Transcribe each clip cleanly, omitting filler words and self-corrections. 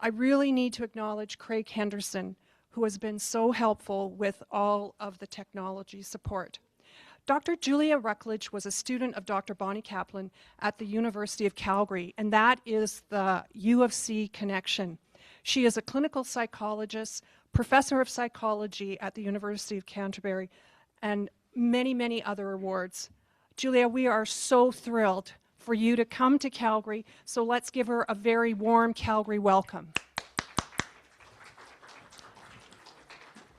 I really need to acknowledge Craig Henderson, who has been so helpful with all of the technology support. Dr. Julia Rucklidge was a student of Dr. Bonnie Kaplan at the University of Calgary, and that is the U of C connection. She is a clinical psychologist, professor of psychology at the University of Canterbury, and many, many other awards. Julia, we are so thrilled for you to come to Calgary, so let's give her a very warm Calgary welcome.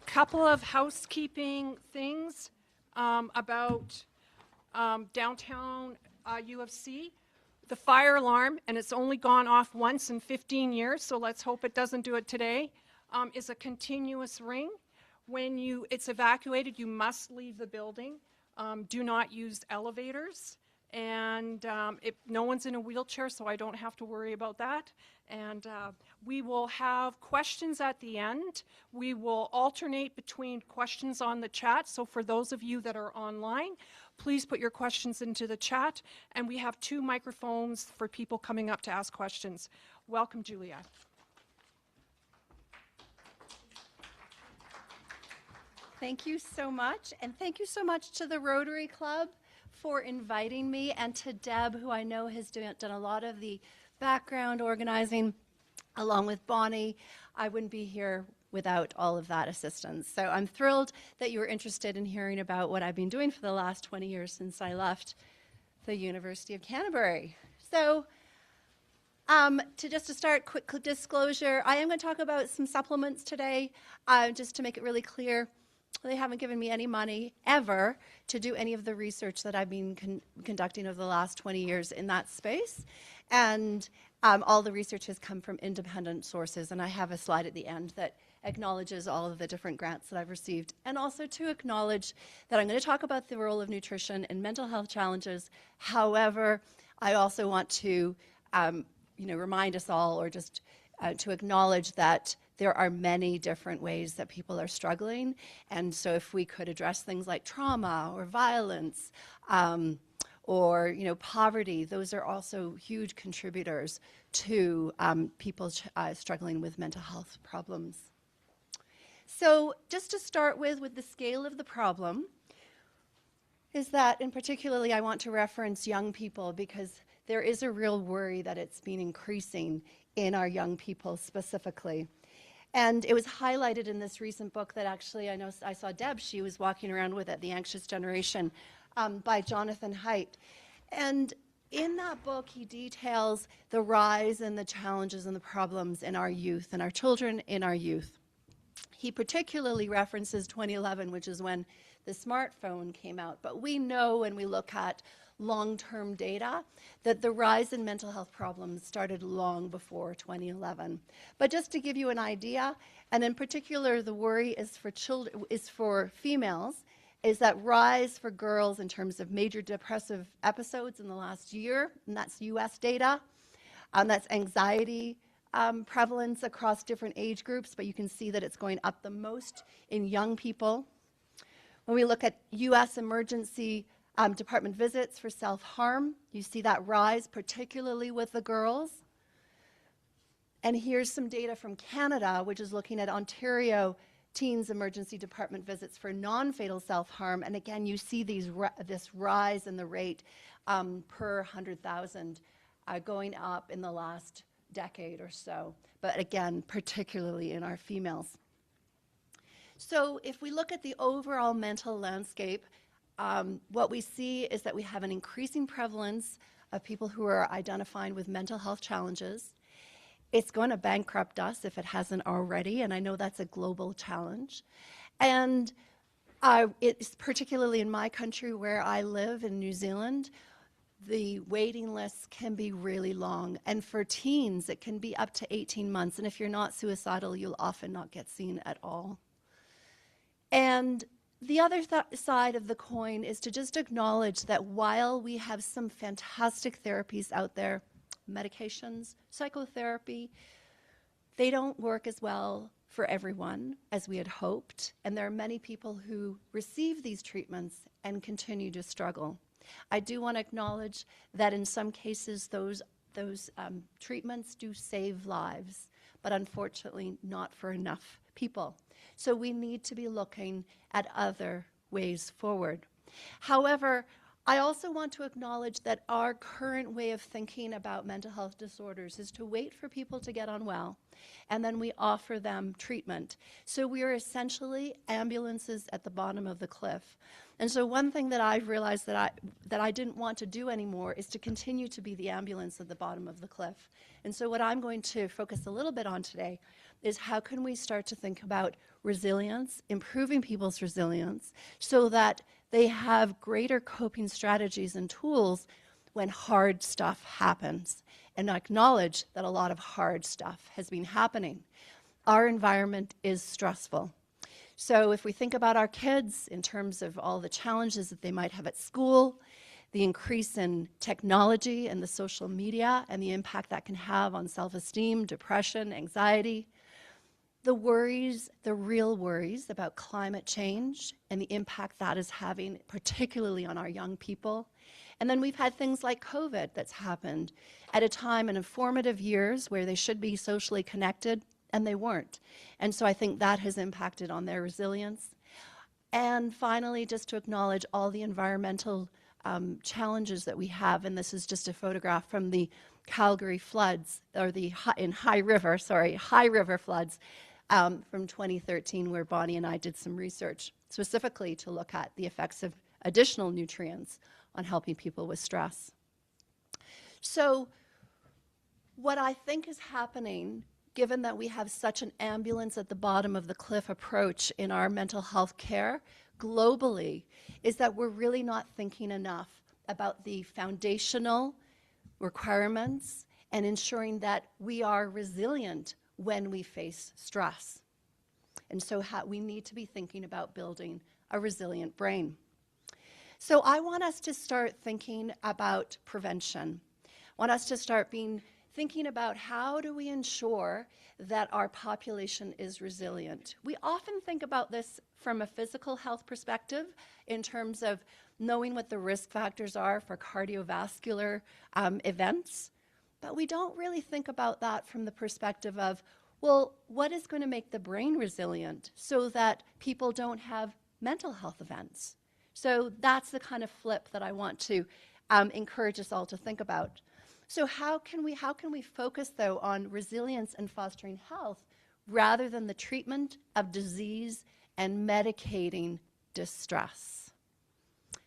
Couple of housekeeping things about downtown U of C. The fire alarm, and it's only gone off once in 15 years, so let's hope it doesn't do it today, is a continuous ring. When it's evacuated, you must leave the building. Do not use elevators. And no one's in a wheelchair, so I don't have to worry about that. And we will have questions at the end. We will alternate between questions on the chat. So for those of you that are online, please put your questions into the chat. And we have 2 microphones for people coming up to ask questions. Welcome, Julia. Thank you so much. And thank you so much to the Rotary Club for inviting me, and to Deb, who I know has done a lot of the background organizing along with Bonnie. I wouldn't be here without all of that assistance. So I'm thrilled that you were interested in hearing about what I've been doing for the last 20 years since I left the University of Canterbury. So to start, quick disclosure, I am going to talk about some supplements today, just to make it really clear. They haven't given me any money ever to do any of the research that I've been conducting over the last 20 years in that space. And all the research has come from independent sources. And I have a slide at the end that acknowledges all of the different grants that I've received. And also to acknowledge that I'm going to talk about the role of nutrition in mental health challenges. However, I also want to remind us all, or just to acknowledge that there are many different ways that people are struggling. And so if we could address things like trauma or violence or poverty, those are also huge contributors to people struggling with mental health problems. So just to start with the scale of the problem, is that, and particularly I want to reference young people, because there is a real worry that it's been increasing in our young people specifically. And it was highlighted in this recent book that actually I saw Deb, she was walking around with it, The Anxious Generation, by Jonathan Haidt. And in that book, he details the rise and the challenges and the problems in our youth and our children in our youth. He particularly references 2011, which is when the smartphone came out. But we know when we look at long-term data that the rise in mental health problems started long before 2011. But just to give you an idea, and in particular the worry is for children, is for females, is that rise for girls in terms of major depressive episodes in the last year, and that's US data. That's anxiety prevalence across different age groups, but you can see that it's going up the most in young people. When we look at US emergency department visits for self-harm, you see that rise, particularly with the girls. And here's some data from Canada, which is looking at Ontario teens emergency department visits for non-fatal self-harm. And again, you see this rise in the rate per 100,000 going up in the last decade or so. But again, particularly in our females. So if we look at the overall mental landscape, what we see is that we have an increasing prevalence of people who are identifying with mental health challenges. It's going to bankrupt us if it hasn't already, and I know that's a global challenge. And it's particularly in my country where I live in New Zealand, the waiting lists can be really long. And for teens, it can be up to 18 months. And if you're not suicidal, you'll often not get seen at all. And the other side of the coin is to just acknowledge that while we have some fantastic therapies out there, medications, psychotherapy, they don't work as well for everyone as we had hoped. And there are many people who receive these treatments and continue to struggle. I do want to acknowledge that in some cases those treatments do save lives, but unfortunately not for enough people. So we need to be looking at other ways forward. However, I also want to acknowledge that our current way of thinking about mental health disorders is to wait for people to get unwell, and then we offer them treatment. So we are essentially ambulances at the bottom of the cliff. And so one thing that I've realized that I didn't want to do anymore is to continue to be the ambulance at the bottom of the cliff. And so what I'm going to focus a little bit on today is how can we start to think about resilience, improving people's resilience, so that they have greater coping strategies and tools when hard stuff happens, and acknowledge that a lot of hard stuff has been happening. Our environment is stressful. So if we think about our kids in terms of all the challenges that they might have at school, the increase in technology and the social media and the impact that can have on self-esteem, depression, anxiety, the worries, the real worries about climate change and the impact that is having, particularly on our young people. And then we've had things like COVID that's happened at a time in formative years where they should be socially connected, and they weren't. And so I think that has impacted on their resilience. And finally, just to acknowledge all the environmental challenges that we have, and this is just a photograph from the Calgary floods, or the High River floods from 2013, where Bonnie and I did some research specifically to look at the effects of additional nutrients on helping people with stress. So what I think is happening, given that we have such an ambulance at the bottom of the cliff approach in our mental health care globally, is that we're really not thinking enough about the foundational requirements and ensuring that we are resilient when we face stress. And so we need to be thinking about building a resilient brain. So I want us to start thinking about prevention. I want us to start thinking about how do we ensure that our population is resilient. We often think about this from a physical health perspective in terms of knowing what the risk factors are for cardiovascular events, but we don't really think about that from the perspective of, well, what is going to make the brain resilient so that people don't have mental health events? So that's the kind of flip that I want to encourage us all to think about. So how can we focus, though, on resilience and fostering health rather than the treatment of disease and medicating distress?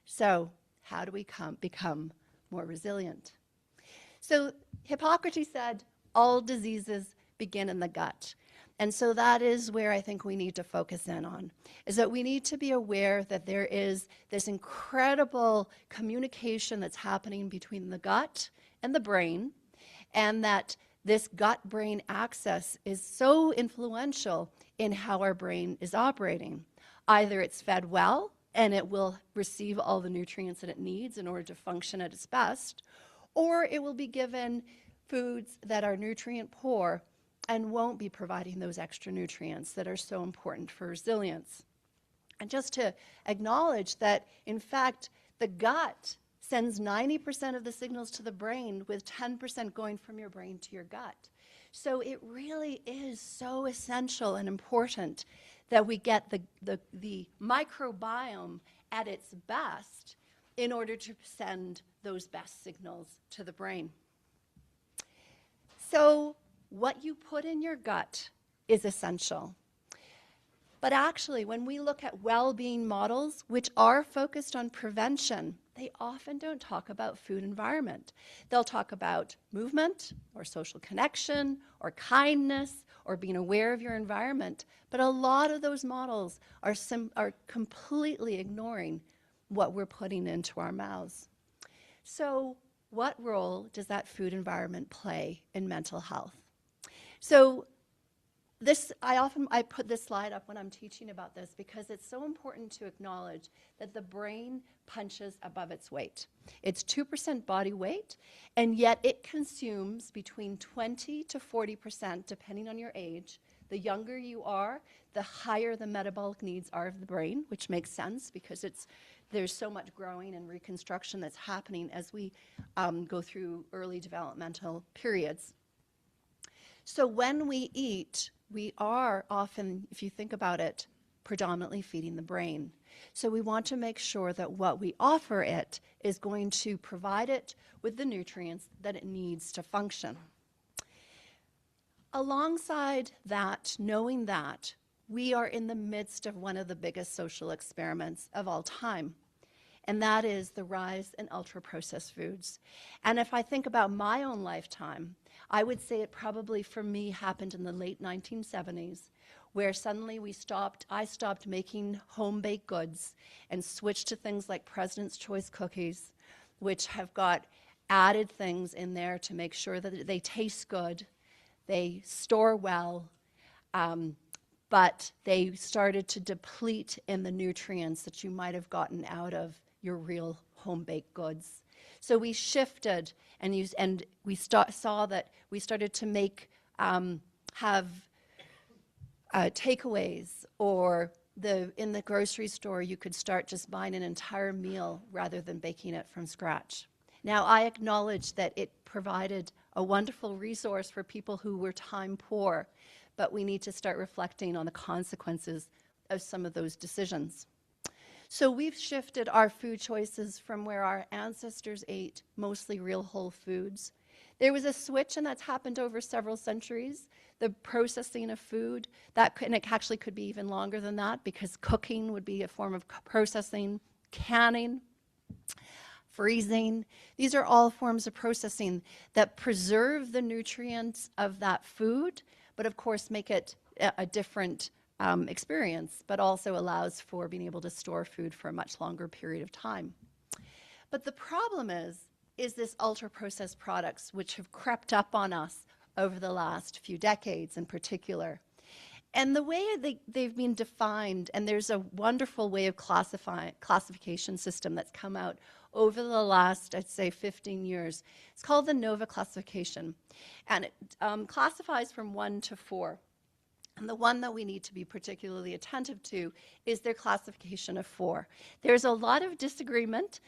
So how do we become more resilient? So Hippocrates said, all diseases begin in the gut. And so that is where I think we need to focus in on, is that we need to be aware that there is this incredible communication that's happening between the gut and the brain, and that this gut-brain axis is so influential in how our brain is operating. Either it's fed well, and it will receive all the nutrients that it needs in order to function at its best, or it will be given foods that are nutrient poor and won't be providing those extra nutrients that are so important for resilience. And just to acknowledge that, in fact, the gut sends 90% of the signals to the brain, with 10% going from your brain to your gut. So it really is so essential and important that we get the microbiome at its best in order to send those best signals to the brain. So what you put in your gut is essential. But actually, when we look at well-being models, which are focused on prevention, they often don't talk about food environment. They'll talk about movement or social connection or kindness or being aware of your environment. But a lot of those models are completely ignoring what we're putting into our mouths. So what role does that food environment play in mental health? So I put this slide up when I'm teaching about this because it's so important to acknowledge that the brain punches above its weight. It's 2% body weight, and yet it consumes between 20 to 40%, depending on your age. The younger you are, the higher the metabolic needs are of the brain, which makes sense because there's so much growing and reconstruction that's happening as we go through early developmental periods. So when we eat, we are often, if you think about it, predominantly feeding the brain. So we want to make sure that what we offer it is going to provide it with the nutrients that it needs to function. Alongside that, knowing that, we are in the midst of one of the biggest social experiments of all time, and that is the rise in ultra-processed foods. And if I think about my own lifetime, I would say it probably for me happened in the late 1970s, where suddenly I stopped making home-baked goods and switched to things like President's Choice cookies, which have got added things in there to make sure that they taste good, they store well, but they started to deplete in the nutrients that you might have gotten out of your real home-baked goods. So we shifted, and we saw that we started to have takeaways, or in the grocery store you could start just buying an entire meal rather than baking it from scratch. Now, I acknowledge that it provided a wonderful resource for people who were time poor, but we need to start reflecting on the consequences of some of those decisions. So we've shifted our food choices from where our ancestors ate mostly real whole foods. There was a switch, and that's happened over several centuries. The processing of food, and it actually could be even longer than that, because cooking would be a form of processing, canning, freezing. These are all forms of processing that preserve the nutrients of that food, but of course make it a different experience, but also allows for being able to store food for a much longer period of time. But the problem is this ultra-processed products, which have crept up on us over the last few decades in particular. And the way they've been defined, and there's a wonderful way of classification system that's come out over the last, I'd say, 15 years. It's called the NOVA classification, and it classifies from 1 to 4. And the one that we need to be particularly attentive to is their classification of 4. There's a lot of disagreement,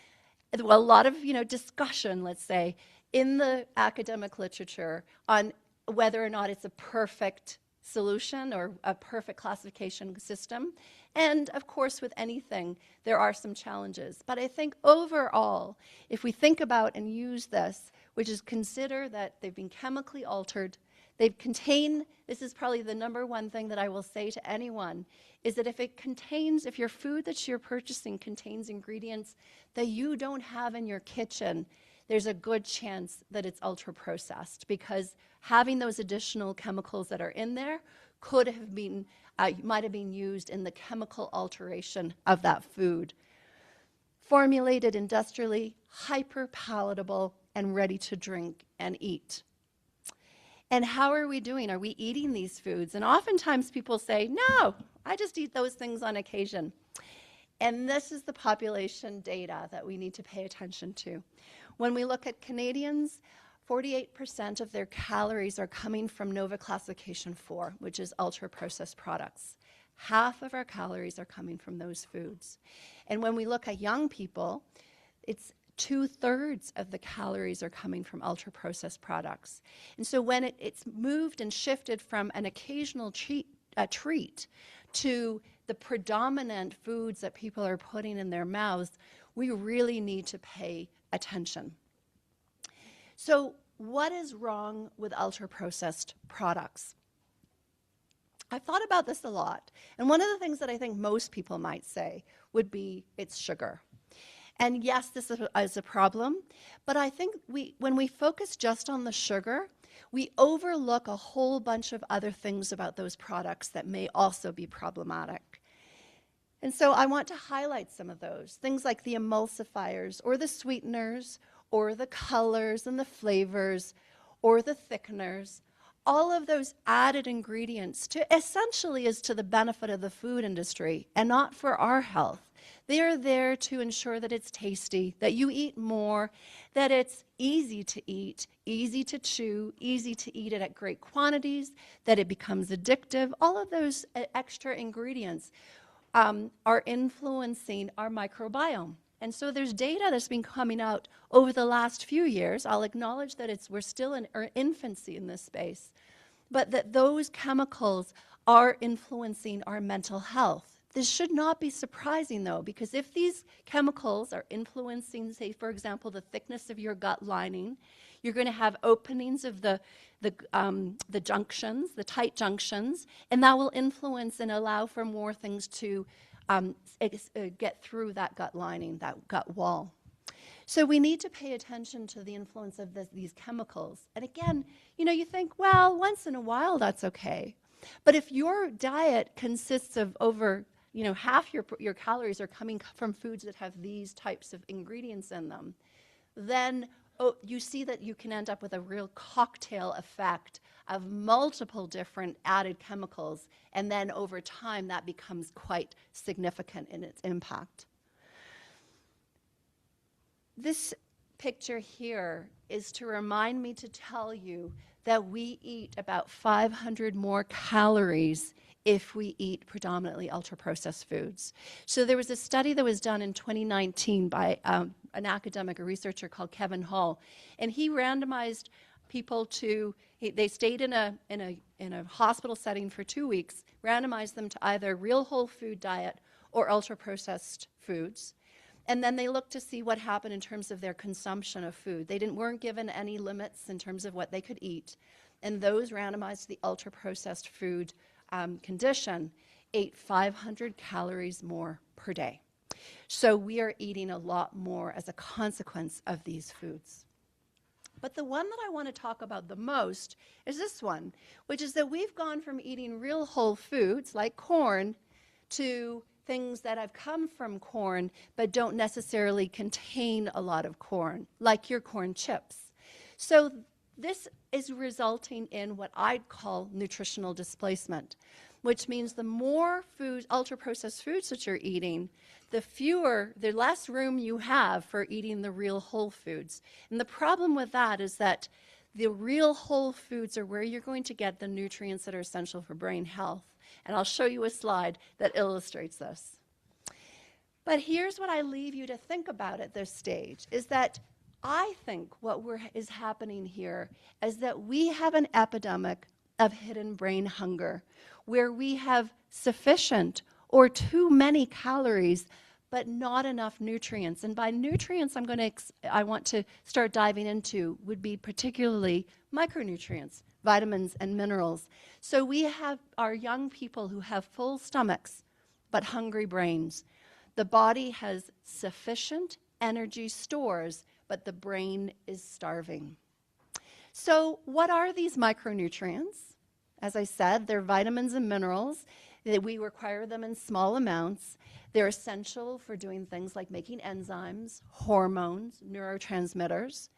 well, a lot of discussion, let's say, in the academic literature on whether or not it's a perfect solution or a perfect classification system. And of course, with anything, there are some challenges. But I think overall, if we think about and use this, which is consider that they've been chemically altered, this is probably the number one thing that I will say to anyone, is that if your food that you're purchasing contains ingredients that you don't have in your kitchen, there's a good chance that it's ultra-processed, because having those additional chemicals that are in there might have been used in the chemical alteration of that food. Formulated industrially, hyper-palatable, and ready to drink and eat. And how are we doing? Are we eating these foods? And oftentimes people say, no, I just eat those things on occasion. And this is the population data that we need to pay attention to. When we look at Canadians, 48% of their calories are coming from NOVA classification 4, which is ultra-processed products. Half of our calories are coming from those foods. And when we look at young people, it's 2/3 of the calories are coming from ultra-processed products. And so when it's moved and shifted from an occasional treat to the predominant foods that people are putting in their mouths, we really need to pay attention. So what is wrong with ultra-processed products? I've thought about this a lot. And one of the things that I think most people might say would be it's sugar. And yes, this is a problem, but I think when we focus just on the sugar, we overlook a whole bunch of other things about those products that may also be problematic. And so I want to highlight some of those, things like the emulsifiers or the sweeteners or the colors and the flavors or the thickeners. All of those added ingredients essentially is to the benefit of the food industry and not for our health. They are there to ensure that it's tasty, that you eat more, that it's easy to eat, easy to chew, easy to eat it at great quantities, that it becomes addictive. All of those extra ingredients are influencing our microbiome. And so there's data that's been coming out over the last few years. I'll acknowledge that we're still in our infancy in this space. but that those chemicals are influencing our mental health. This should not be surprising, though, because if these chemicals are influencing, say, for example, the thickness of your gut lining, you're going to have openings of the junctions, the tight junctions, and that will influence and allow for more things to get through that gut lining, that gut wall. So we need to pay attention to the influence of these chemicals. And again, you think, well, once in a while that's okay. But if your diet consists of over, half your calories are coming from foods that have these types of ingredients in them, then you see that you can end up with a real cocktail effect of multiple different added chemicals. And then over time, that becomes quite significant in its impact. This picture here is to remind me to tell you that we eat about 500 more calories if we eat predominantly ultra-processed foods. So there was a study that was done in 2019 by an academic, a researcher called Kevin Hall, and he randomized people to, they stayed in a hospital setting for 2 weeks, randomized them to either real whole food diet or ultra-processed foods. And then they looked to see what happened in terms of their consumption of food. They weren't given any limits in terms of what they could eat. And those randomized to the ultra-processed food condition ate 500 calories more per day. So we are eating a lot more as a consequence of these foods. But the one that I want to talk about the most is this one, which is that we've gone from eating real whole foods like corn to things that have come from corn but don't necessarily contain a lot of corn, like your corn chips. So this is resulting in what I'd call nutritional displacement, which means the more foods, ultra-processed foods that you're eating, the less room you have for eating the real whole foods. And the problem with that is that the real whole foods are where you're going to get the nutrients that are essential for brain health. And I'll show you a slide that illustrates this. But here's what I leave you to think about at this stage, is that I think what is happening here is that we have an epidemic of hidden brain hunger, where we have sufficient or too many calories, but not enough nutrients. And by nutrients, I want to start diving into would be particularly micronutrients, vitamins and minerals. So we have our young people who have full stomachs, but hungry brains. The body has sufficient energy stores, but the brain is starving. So what are these micronutrients? As I said, they're vitamins and minerals. We require them in small amounts. They're essential for doing things like making enzymes, hormones, neurotransmitters,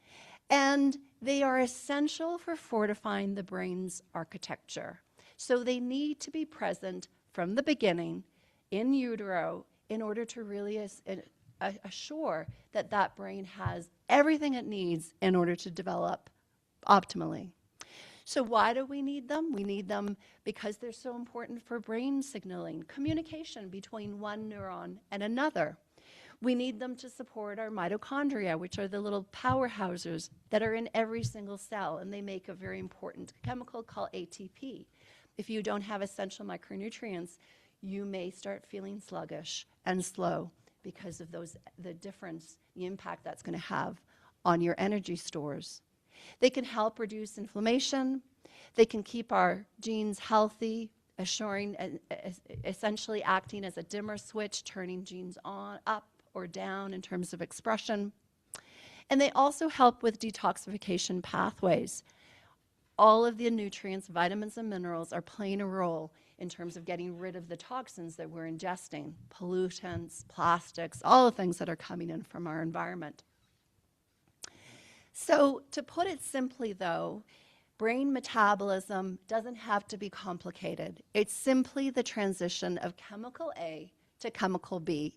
and they are essential for fortifying the brain's architecture. So they need to be present from the beginning in utero in order to really assure that that brain has everything it needs in order to develop optimally. So why do we need them? We need them because they're so important for brain signaling, communication between one neuron and another. We need them to support our mitochondria, which are the little powerhouses that are in every single cell, and they make a very important chemical called ATP. If you don't have essential micronutrients, you may start feeling sluggish and slow because of the difference, the impact that's going to have on your energy stores. They can help reduce inflammation. They can keep our genes healthy, assuring essentially acting as a dimmer switch, turning genes on, up or down in terms of expression. And they also help with detoxification pathways. All of the nutrients, vitamins and minerals are playing a role in terms of getting rid of the toxins that we're ingesting, pollutants, plastics, all the things that are coming in from our environment. So to put it simply, though, brain metabolism doesn't have to be complicated. It's simply the transition of chemical A to chemical B.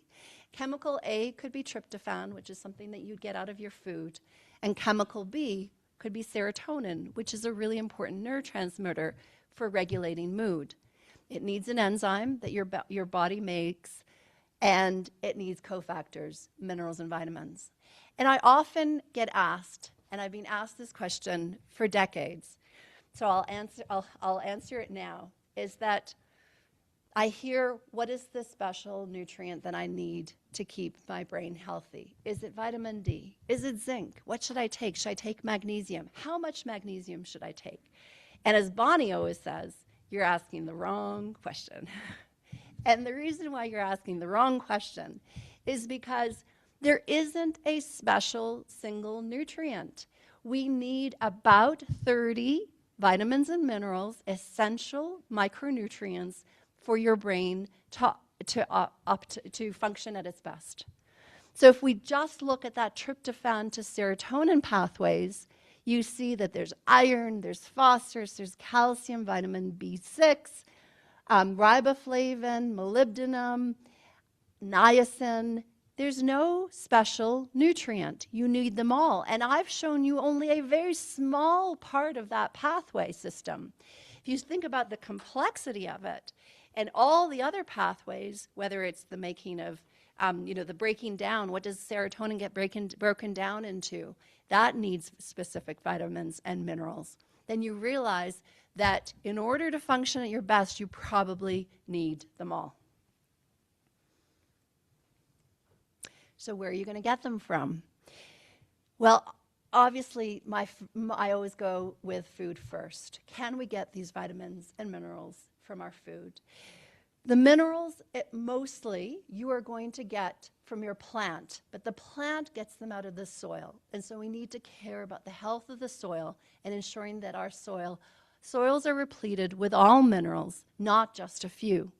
Chemical A could be tryptophan, which is something that you get out of your food, and chemical B could be serotonin, which is a really important neurotransmitter for regulating mood. It needs an enzyme that your body makes, and it needs cofactors, minerals and vitamins. And I often get asked, and I've been asked this question for decades, So I'll answer it now, is that I hear, what is the special nutrient that I need to keep my brain healthy? Is it vitamin D? Is it zinc? What should I take? Should I take magnesium? How much magnesium should I take? And as Bonnie always says, you're asking the wrong question. And the reason why you're asking the wrong question is because there isn't a special single nutrient. We need about 30 vitamins and minerals, essential micronutrients for your brain to function at its best. So if we just look at that tryptophan to serotonin pathways, you see that there's iron, there's phosphorus, there's calcium, vitamin B6, riboflavin, molybdenum, niacin. There's no special nutrient. You need them all. And I've shown you only a very small part of that pathway system. If you think about the complexity of it and all the other pathways, whether it's the making of, the breaking down, what does serotonin get broken down into? That needs specific vitamins and minerals. Then you realize that in order to function at your best, you probably need them all. So where are you going to get them from? Well, obviously, I always go with food first. Can we get these vitamins and minerals from our food? The minerals, mostly, you are going to get from your plant, but the plant gets them out of the soil. And so we need to care about the health of the soil and ensuring that our soils are repleted with all minerals, not just a few.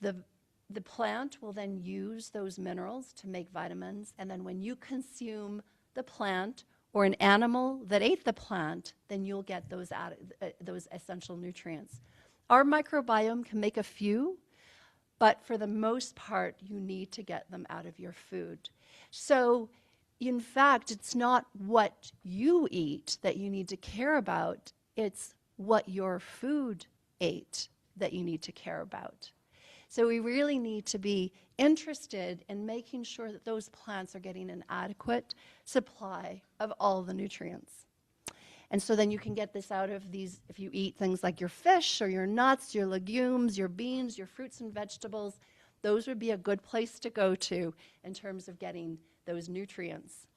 The plant will then use those minerals to make vitamins, and then when you consume the plant or an animal that ate the plant, then you'll get those essential nutrients. Our microbiome can make a few, but for the most part, you need to get them out of your food. So, in fact, it's not what you eat that you need to care about, it's what your food ate that you need to care about. So we really need to be interested in making sure that those plants are getting an adequate supply of all the nutrients. And so then you can get this out of these, if you eat things like your fish or your nuts, your legumes, your beans, your fruits and vegetables, those would be a good place to go to in terms of getting those nutrients.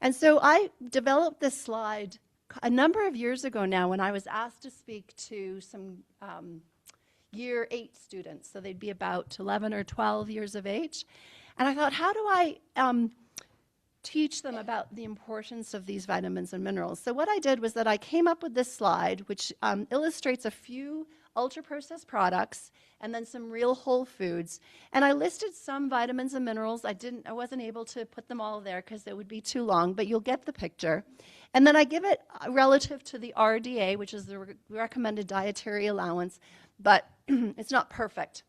And so I developed this slide a number of years ago now when I was asked to speak to some Year 8 students, so they'd be about 11 or 12 years of age. And I thought, how do I teach them about the importance of these vitamins and minerals? So what I did was that I came up with this slide, which illustrates a few ultra-processed products and then some real whole foods. And I listed some vitamins and minerals. I wasn't able to put them all there because it would be too long, but you'll get the picture. And then I give it relative to the RDA, which is the recommended dietary allowance, but it's not perfect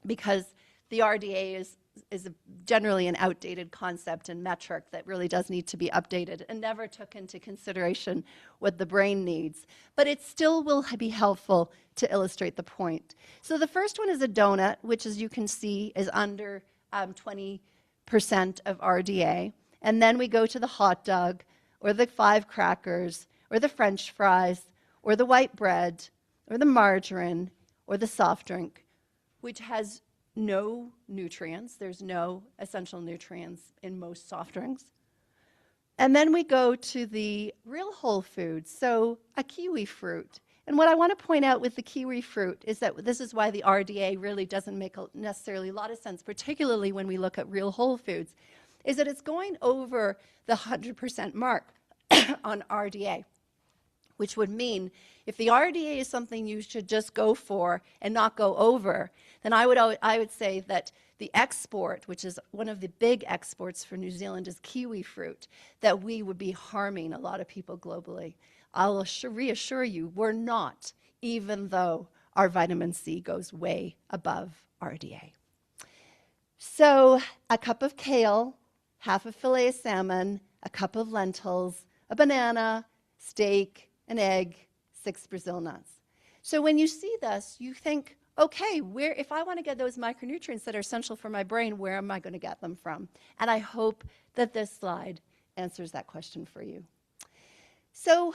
because the RDA is generally an outdated concept and metric that really does need to be updated and never took into consideration what the brain needs. But it still will be helpful to illustrate the point. So the first one is a donut, which as you can see is under 20% of RDA. And then we go to the hot dog or the 5 crackers or the French fries or the white bread or the margarine or the soft drink, which has no nutrients. There's no essential nutrients in most soft drinks. And then we go to the real whole foods, so a kiwi fruit. And what I want to point out with the kiwi fruit is that this is why the RDA really doesn't make necessarily a lot of sense, particularly when we look at real whole foods, is that it's going over the 100% mark on RDA, which would mean if the RDA is something you should just go for and not go over, then I would say that the export, which is one of the big exports for New Zealand, is kiwi fruit, that we would be harming a lot of people globally. I'll reassure you, we're not, even though our vitamin C goes way above RDA. So a cup of kale, half a fillet of salmon, a cup of lentils, a banana, steak, an egg, 6 Brazil nuts. So when you see this, you think, okay, if I want to get those micronutrients that are essential for my brain, where am I going to get them from? And I hope that this slide answers that question for you. So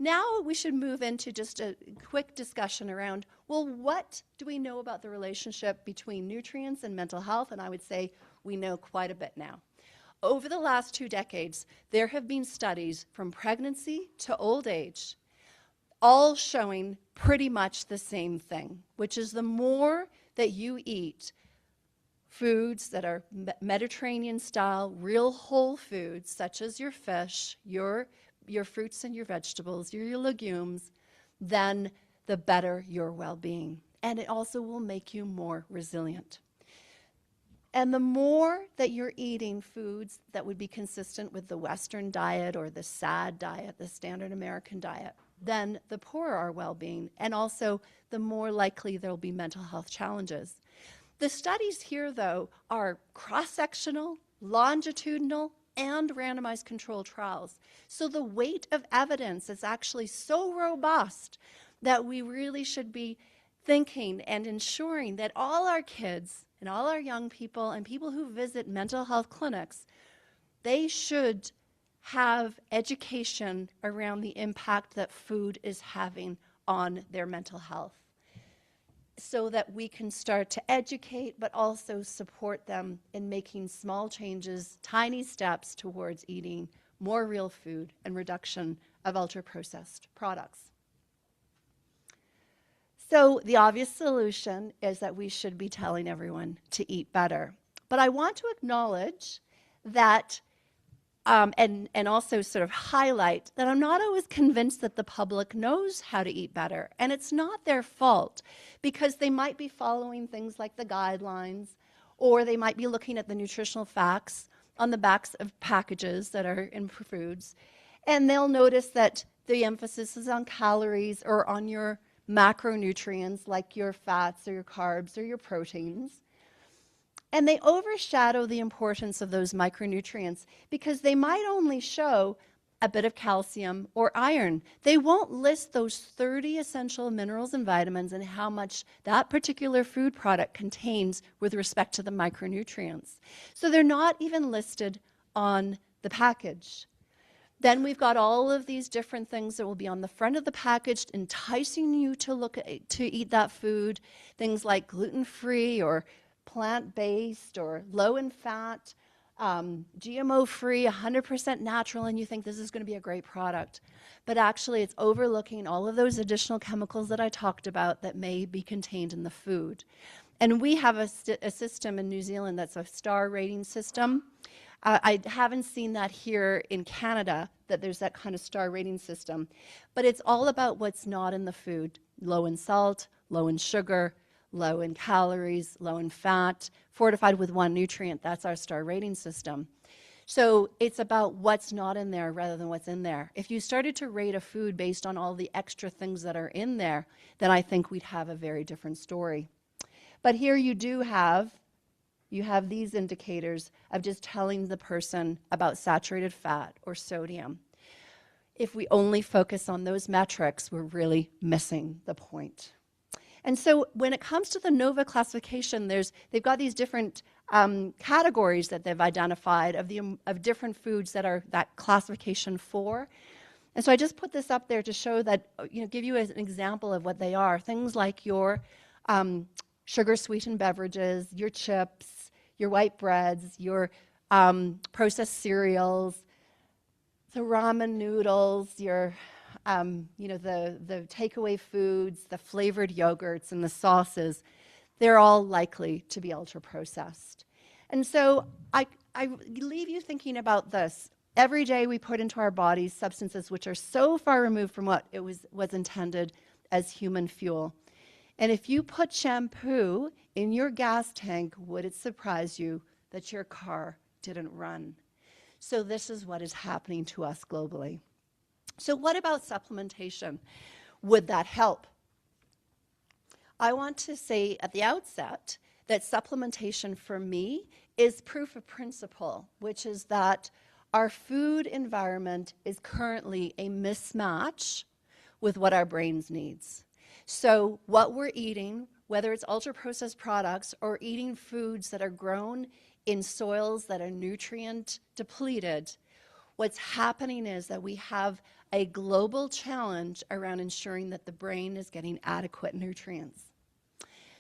Now we should move into just a quick discussion around, well, what do we know about the relationship between nutrients and mental health? And I would say we know quite a bit now. Over the last 2 decades, there have been studies from pregnancy to old age, all showing pretty much the same thing, which is the more that you eat foods that are Mediterranean style, real whole foods, such as your fish, your fruits and your vegetables, your legumes, then the better your well-being. And it also will make you more resilient. And the more that you're eating foods that would be consistent with the Western diet or the SAD diet, the standard American diet, then the poorer our well-being, and also the more likely there'll be mental health challenges. The studies here, though, are cross-sectional, longitudinal, and randomized controlled trials. So the weight of evidence is actually so robust that we really should be thinking and ensuring that all our kids and all our young people and people who visit mental health clinics, they should have education around the impact that food is having on their mental health, so that we can start to educate but also support them in making small changes, tiny steps towards eating more real food and reduction of ultra-processed products. So the obvious solution is that we should be telling everyone to eat better. But I want to acknowledge that and also sort of highlight that I'm not always convinced that the public knows how to eat better. And it's not their fault, because they might be following things like the guidelines, or they might be looking at the nutritional facts on the backs of packages that are in foods, and they'll notice that the emphasis is on calories or on your macronutrients like your fats or your carbs or your proteins. And they overshadow the importance of those micronutrients because they might only show a bit of calcium or iron. They won't list those 30 essential minerals and vitamins and how much that particular food product contains with respect to the micronutrients. So they're not even listed on the package. Then we've got all of these different things that will be on the front of the package enticing you to eat that food, things like gluten-free or plant-based or low in fat, GMO-free, 100% natural, and you think this is going to be a great product. But actually, it's overlooking all of those additional chemicals that I talked about that may be contained in the food. And we have a system in New Zealand that's a star rating system. I haven't seen that here in Canada, that there's that kind of star rating system. But it's all about what's not in the food. Low in salt, low in sugar, low in calories, low in fat, fortified with one nutrient. That's our star rating system. So it's about what's not in there rather than what's in there. If you started to rate a food based on all the extra things that are in there, then I think we'd have a very different story. But here you have these indicators of just telling the person about saturated fat or sodium. If we only focus on those metrics, we're really missing the point. And so when it comes to the NOVA classification, they've got these different categories that they've identified of different foods that are that classification 4. And so I just put this up there to show that, give you an example of what they are. Things like your sugar-sweetened beverages, your chips, your white breads, your processed cereals, the ramen noodles, your the takeaway foods, the flavored yogurts, and the sauces, they're all likely to be ultra-processed. And so I leave you thinking about this. Every day we put into our bodies substances which are so far removed from what it was intended as human fuel. And if you put shampoo in your gas tank, would it surprise you that your car didn't run? So this is what is happening to us globally. So what about supplementation? Would that help? I want to say at the outset that supplementation for me is proof of principle, which is that our food environment is currently a mismatch with what our brains needs. So what we're eating, whether it's ultra-processed products or eating foods that are grown in soils that are nutrient depleted, What's happening is that we have a global challenge around ensuring that the brain is getting adequate nutrients.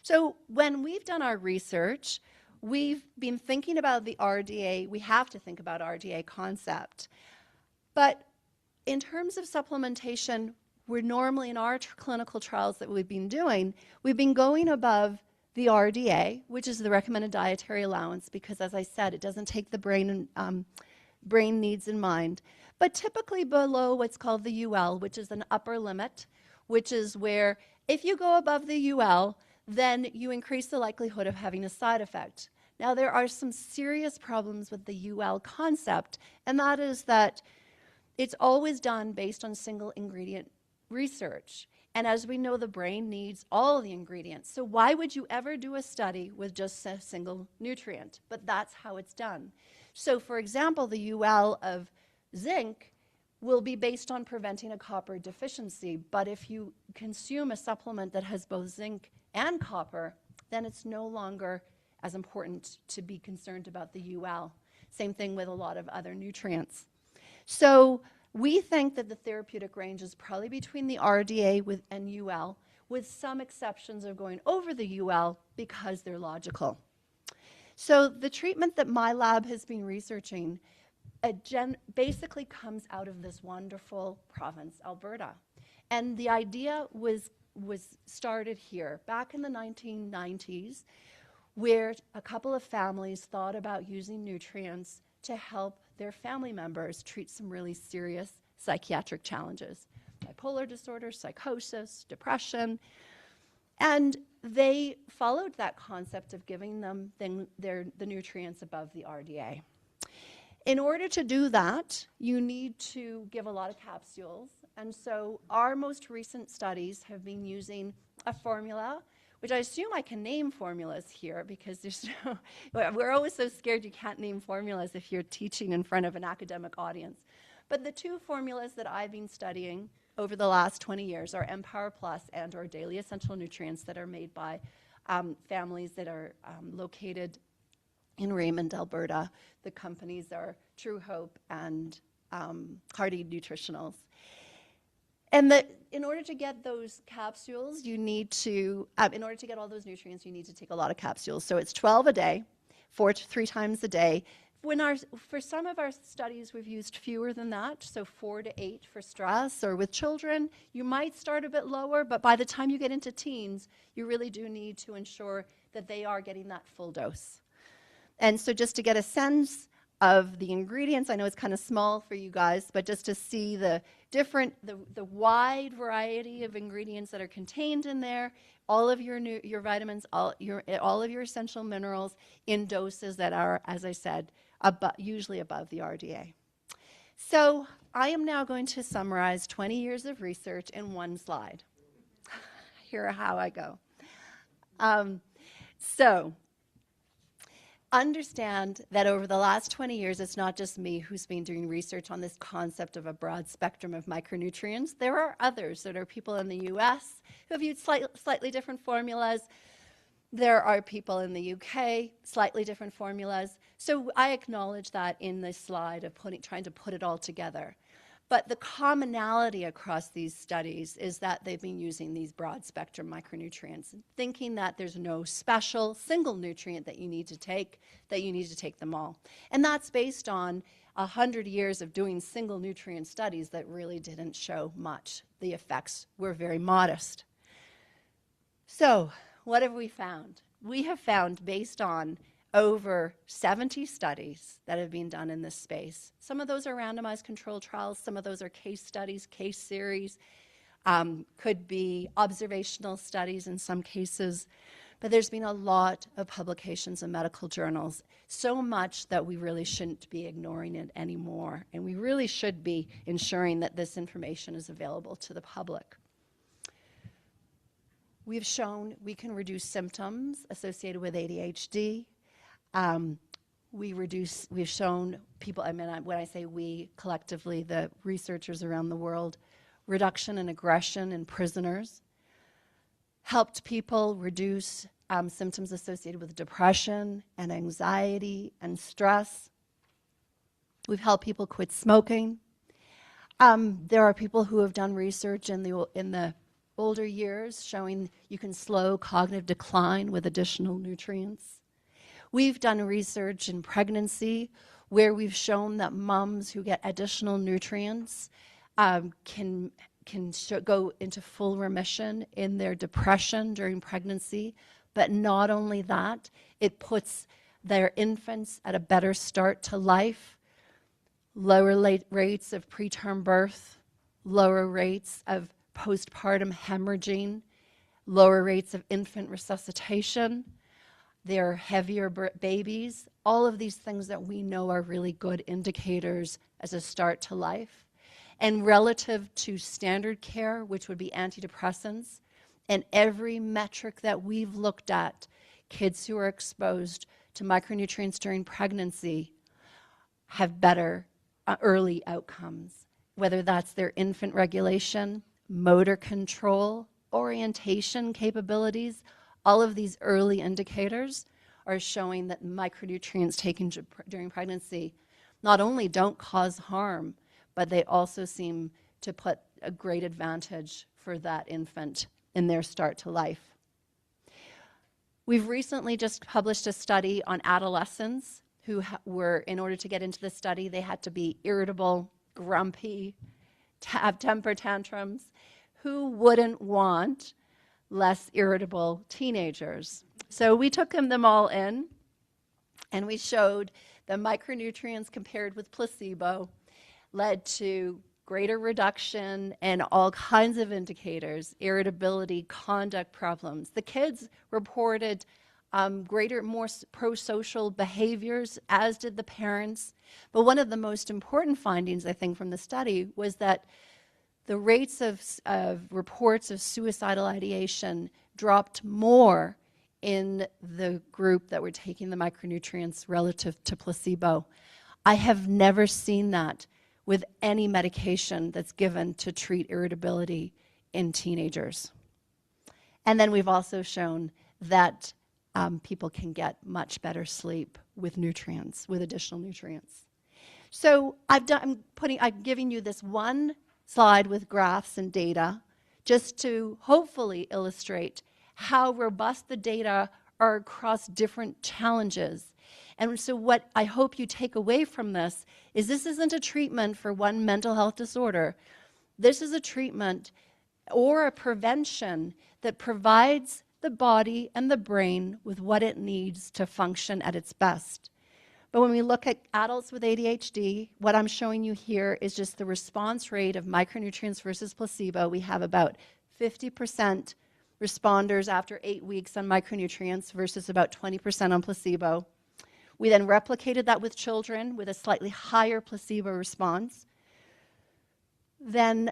So when we've done our research, we've been thinking about the RDA. We have to think about RDA concept. But in terms of supplementation, we're normally in our clinical trials that we've been doing, we've been going above the RDA, which is the recommended dietary allowance, because as I said, it doesn't take the brain needs in mind, but typically below what's called the UL, which is an upper limit, which is where if you go above the UL, then you increase the likelihood of having a side effect. Now, there are some serious problems with the UL concept, and that is that it's always done based on single ingredient research. And as we know, the brain needs all the ingredients. So why would you ever do a study with just a single nutrient? But that's how it's done. So for example, the UL of zinc will be based on preventing a copper deficiency. But if you consume a supplement that has both zinc and copper, then it's no longer as important to be concerned about the UL. Same thing with a lot of other nutrients. So we think that the therapeutic range is probably between the RDA and UL, with some exceptions of going over the UL because they're logical. So the treatment that my lab has been researching basically comes out of this wonderful province, Alberta. And the idea was started here back in the 1990s, where a couple of families thought about using nutrients to help their family members treat some really serious psychiatric challenges, bipolar disorder, psychosis, depression. And they followed that concept of giving them the nutrients above the RDA. In order to do that, you need to give a lot of capsules. And so our most recent studies have been using a formula, which I assume I can name formulas here because there's no, we're always so scared you can't name formulas if you're teaching in front of an academic audience. But the two formulas that I've been studying over the last 20 years are Empower Plus and or Daily Essential Nutrients that are made by families that are located in Raymond, Alberta. The companies are True Hope and Hardy Nutritionals. And in order to get those capsules, you need to, in order to get all those nutrients, you need to take a lot of capsules. So it's 12 a day, 4 to 3 times a day. For some of our studies, we've used fewer than that, so 4 to 8 for stress. Or with children, you might start a bit lower, but by the time you get into teens, you really do need to ensure that they are getting that full dose. And so just to get a sense of the ingredients, I know it's kind of small for you guys, but just to see the wide variety of ingredients that are contained in there, all of your vitamins, all of your essential minerals in doses that are, as I said, usually above the RDA. So I am now going to summarize 20 years of research in one slide. Here are how I go. So understand that over the last 20 years, it's not just me who's been doing research on this concept of a broad spectrum of micronutrients. There are others. There are people in the US who have used slightly different formulas. There are people in the UK, slightly different formulas. So I acknowledge that in this slide of trying to put it all together. But the commonality across these studies is that they've been using these broad spectrum micronutrients, thinking that there's no special single nutrient that you need to take them all. And that's based on 100 years of doing single nutrient studies that really didn't show much. The effects were very modest. So what have we found? We have found, based on over 70 studies that have been done in this space. Some of those are randomized controlled trials. Some of those are case studies, case series, could be observational studies in some cases. But there's been a lot of publications in medical journals, so much that we really shouldn't be ignoring it anymore. And we really should be ensuring that this information is available to the public. We've shown we can reduce symptoms associated with ADHD. We've shown people, when I say we, collectively, the researchers around the world, reduction in aggression in prisoners, helped people reduce symptoms associated with depression and anxiety and stress. We've helped people quit smoking. There are people who have done research in the older years showing you can slow cognitive decline with additional nutrients. We've done research in pregnancy where we've shown that moms who get additional nutrients can go into full remission in their depression during pregnancy. But not only that, it puts their infants at a better start to life, lower rates of preterm birth, lower rates of postpartum hemorrhaging, lower rates of infant resuscitation. They're heavier babies. All of these things that we know are really good indicators as a start to life. And relative to standard care, which would be antidepressants, and every metric that we've looked at, kids who are exposed to micronutrients during pregnancy have better early outcomes, whether that's their infant regulation, motor control, orientation capabilities. All of these early indicators are showing that micronutrients taken during pregnancy not only don't cause harm, but they also seem to put a great advantage for that infant in their start to life. We've recently just published a study on adolescents who were, in order to get into the study, they had to be irritable, grumpy, have temper tantrums. Who wouldn't want less irritable teenagers? So we took them all in, and we showed the micronutrients compared with placebo led to greater reduction in all kinds of indicators, irritability, conduct problems. The kids reported more pro-social behaviors, as did the parents. But one of the most important findings, I think, from the study was that the rates of reports of suicidal ideation dropped more in the group that were taking the micronutrients relative to placebo. I have never seen that with any medication that's given to treat irritability in teenagers. And then we've also shown that people can get much better sleep with nutrients, with additional nutrients. So I'm giving you this one slide with graphs and data just to hopefully illustrate how robust the data are across different challenges. And so what I hope you take away from this isn't a treatment for one mental health disorder. This is a treatment or a prevention that provides the body and the brain with what it needs to function at its best. But when we look at adults with ADHD, what I'm showing you here is just the response rate of micronutrients versus placebo. We have about 50% responders after 8 weeks on micronutrients versus about 20% on placebo. We then replicated that with children with a slightly higher placebo response. Then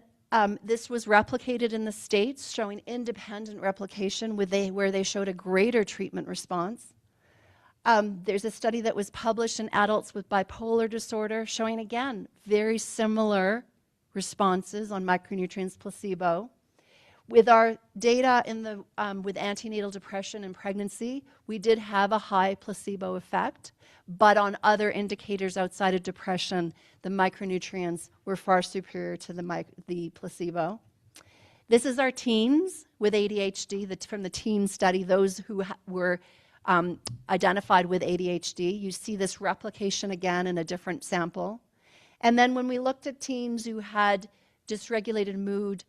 this was replicated in the States, showing independent replication where they showed a greater treatment response. There's a study that was published in adults with bipolar disorder showing, again, very similar responses on micronutrients placebo. With our data with antenatal depression and pregnancy, we did have a high placebo effect, but on other indicators outside of depression, the micronutrients were far superior to the placebo. This is our teens with ADHD, from the teen study, those who were identified with ADHD. You see this replication again in a different sample. And then when we looked at teens who had dysregulated mood,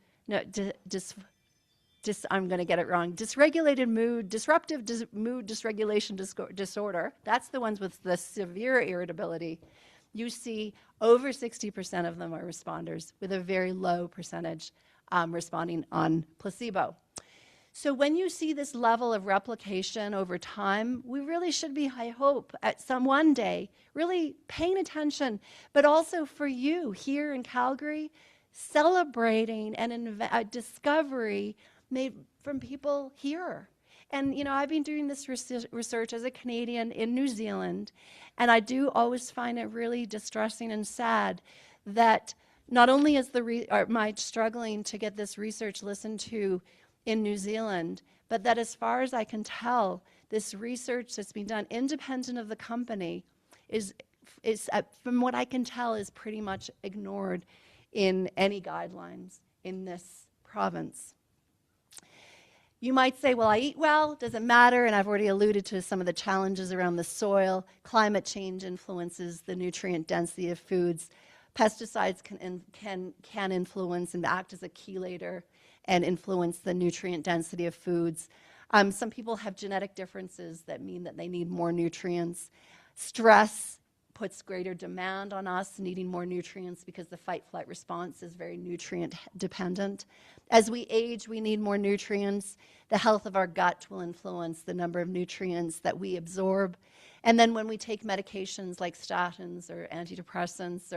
I'm going to get it wrong, disruptive mood dysregulation disorder, that's the ones with the severe irritability. You see over 60% of them are responders with a very low percentage responding on placebo. So when you see this level of replication over time, we really should be, I hope, at one day, really paying attention, but also for you here in Calgary, celebrating a discovery made from people here. And, you know, I've been doing this research as a Canadian in New Zealand, and I do always find it really distressing and sad that not only is am I struggling to get this research listened to in New Zealand, but that as far as I can tell, this research that's being done independent of the company is is, from what I can tell, is pretty much ignored in any guidelines in this province. You might say, well, I eat well, does it matter? And I've already alluded to some of the challenges around the soil. Climate change influences the nutrient density of foods. Pesticides can influence and act as a chelator and influence the nutrient density of foods. Some people have genetic differences that mean that they need more nutrients. Stress puts greater demand on us needing more nutrients because the fight-flight response is very nutrient dependent. As we age, we need more nutrients. The health of our gut will influence the number of nutrients that we absorb. And then when we take medications like statins or antidepressants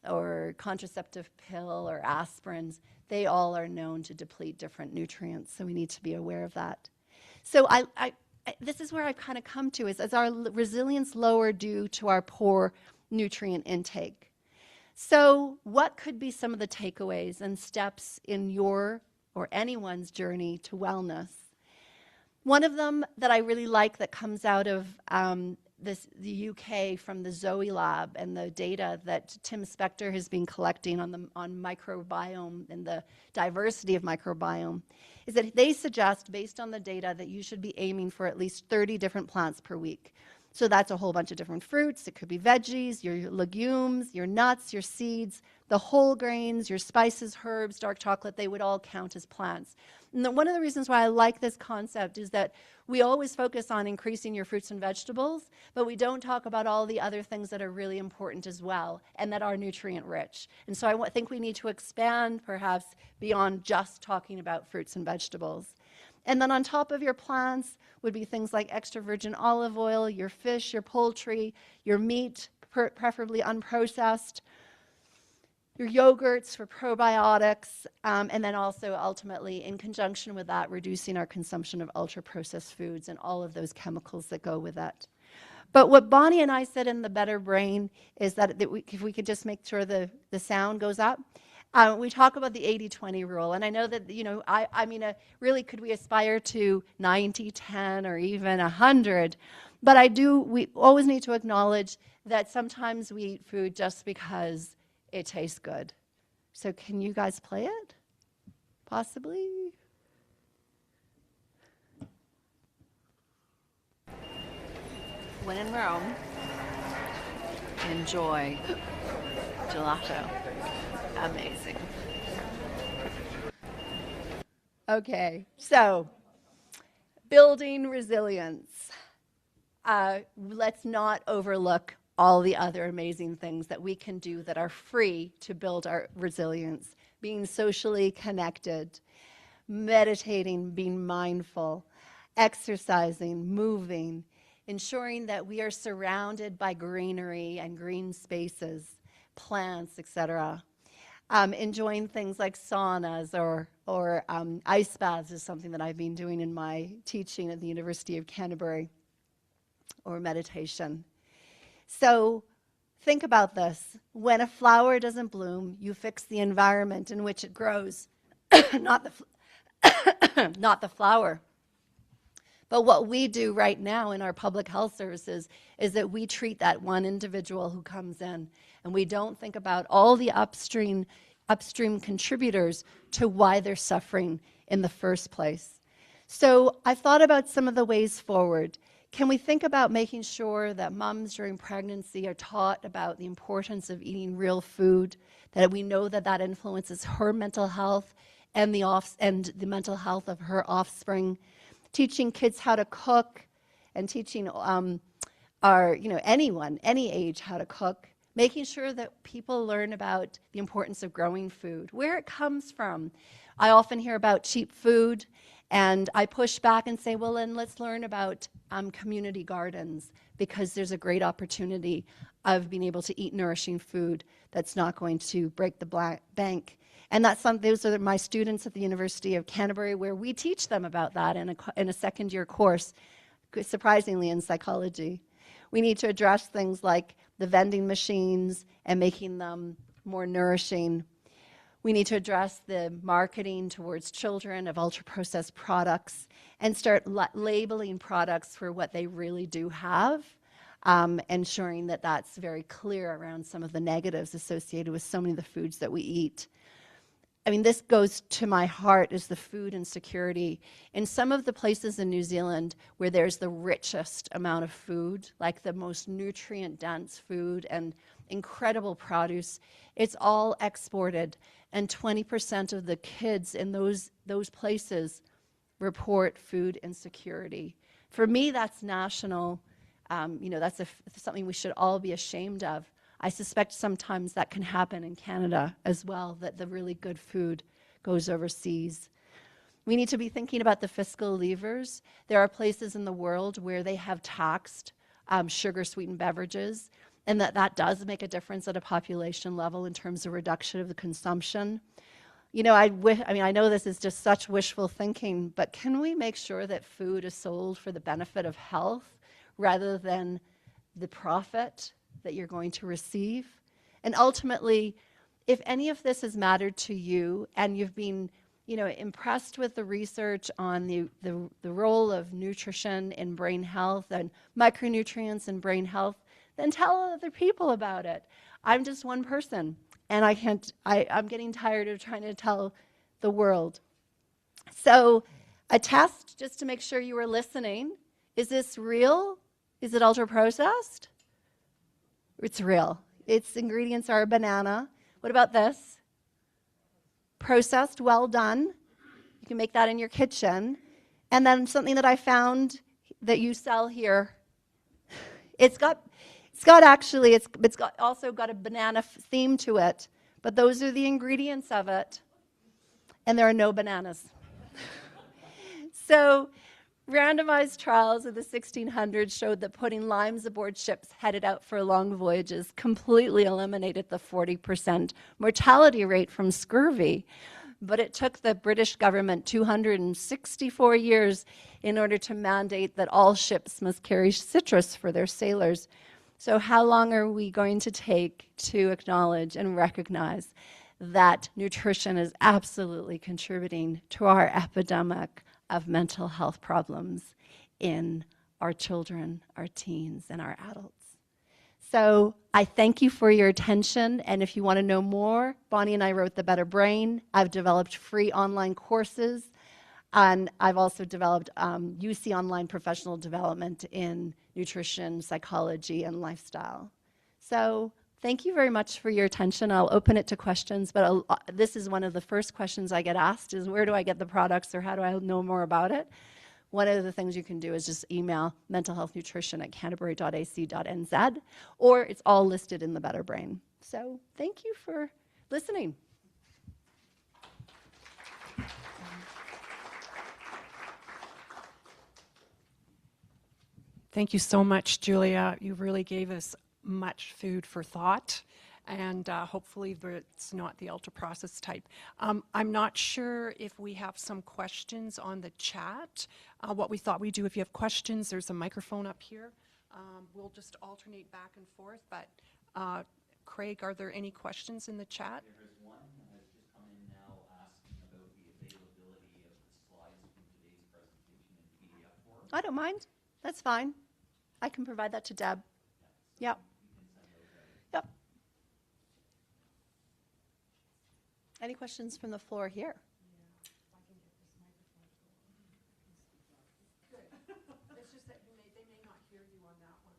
or contraceptive pill or aspirins, they all are known to deplete different nutrients, so we need to be aware of that. So this is where I've kind of come to, is our resilience lower due to our poor nutrient intake. So what could be some of the takeaways and steps in your or anyone's journey to wellness? One of them that I really like that comes out of the UK from the Zoe Lab and the data that Tim Spector has been collecting on microbiome and the diversity of microbiome is that they suggest, based on the data, that you should be aiming for at least 30 different plants per week. So that's a whole bunch of different fruits. It could be veggies, your legumes, your nuts, your seeds, the whole grains, your spices, herbs, dark chocolate, they would all count as plants. And one of the reasons why I like this concept is that we always focus on increasing your fruits and vegetables, but we don't talk about all the other things that are really important as well and that are nutrient rich. And so I think we need to expand perhaps beyond just talking about fruits and vegetables. And then on top of your plants would be things like extra virgin olive oil, your fish, your poultry, your meat, preferably unprocessed, your yogurts for probiotics, and then also ultimately, in conjunction with that, reducing our consumption of ultra-processed foods and all of those chemicals that go with that. But what Bonnie and I said in the Better Brain is that if we could just make sure the sound goes up, we talk about the 80-20 rule. And I know that, I mean, really, could we aspire to 90-10 or even 100? But we always need to acknowledge that sometimes we eat food just because it tastes good. So can you guys play it? Possibly? When in Rome, enjoy gelato. Amazing. Okay, so building resilience. Let's not overlook all the other amazing things that we can do that are free to build our resilience. Being socially connected, meditating, being mindful, exercising, moving, ensuring that we are surrounded by greenery and green spaces, plants, etc. Enjoying things like saunas or ice baths is something that I've been doing in my teaching at the University of Canterbury, or meditation. So think about this. When a flower doesn't bloom, you fix the environment in which it grows, not the flower. But what we do right now in our public health services is that we treat that one individual who comes in, and we don't think about all the upstream contributors to why they're suffering in the first place. So I thought about some of the ways forward. Can we think about making sure that moms during pregnancy are taught about the importance of eating real food, that we know that that influences her mental health and the mental health of her offspring? Teaching kids how to cook and teaching anyone, any age, how to cook. Making sure that people learn about the importance of growing food, where it comes from. I often hear about cheap food, and I push back and say, well, then let's learn about community gardens, because there's a great opportunity of being able to eat nourishing food that's not going to break the bank. And those are my students at the University of Canterbury, where we teach them about that in a second-year course, surprisingly, in psychology. We need to address things like the vending machines and making them more nourishing. We need to address the marketing towards children of ultra-processed products and start labeling products for what they really do have. ensuring that that's very clear around some of the negatives associated with so many of the foods that we eat. I mean, this goes to my heart, is the food insecurity. In some of the places in New Zealand where there's the richest amount of food, like the most nutrient-dense food and incredible produce, it's all exported. And 20% of the kids in those places report food insecurity. For me, that's national. That's something we should all be ashamed of. I suspect sometimes that can happen in Canada as well, that the really good food goes overseas. We need to be thinking about the fiscal levers. There are places in the world where they have taxed sugar-sweetened beverages, and that does make a difference at a population level in terms of reduction of the consumption. I know this is just such wishful thinking, but can we make sure that food is sold for the benefit of health rather than the profit that you're going to receive? And ultimately, if any of this has mattered to you and you've been impressed with the research on the role of nutrition in brain health and micronutrients in brain health, then tell other people about it. I'm just one person, and I'm getting tired of trying to tell the world. So a test just to make sure you were listening. Is this real? Is it ultra-processed? It's real. Its ingredients are a banana. What about this? Processed, well done. You can make that in your kitchen. And then something that I found that you sell here. It's also got a banana theme to it, but those are the ingredients of it. And there are no bananas. So randomized trials of the 1600s showed that putting limes aboard ships headed out for long voyages completely eliminated the 40% mortality rate from scurvy. But it took the British government 264 years in order to mandate that all ships must carry citrus for their sailors. So how long are we going to take to acknowledge and recognize that nutrition is absolutely contributing to our epidemic of mental health problems in our children, our teens, and our adults? So I thank you for your attention, and if you want to know more, Bonnie and I wrote The Better Brain. I've developed free online courses, and I've also developed UC Online professional development in nutrition, psychology, and lifestyle. So thank you very much for your attention. I'll open it to questions, but this is one of the first questions I get asked is, where do I get the products, or how do I know more about it? One of the things you can do is just email mentalhealthnutrition@canterbury.ac.nz, or it's all listed in The Better Brain. So thank you for listening. Thank you so much, Julia. You really gave us much food for thought, and hopefully it's not the ultra-processed type. I'm not sure if we have some questions on the chat. What we thought we'd do, if you have questions, there's a microphone up here. We'll just alternate back and forth, but Craig, are there any questions in the chat? There is one that has just come in now asking about the availability of the slides from today's presentation in PDF form. I don't mind. That's fine. I can provide that to Deb. Yep. Yep. Any questions from the floor here? It's just that they may not hear you on that one.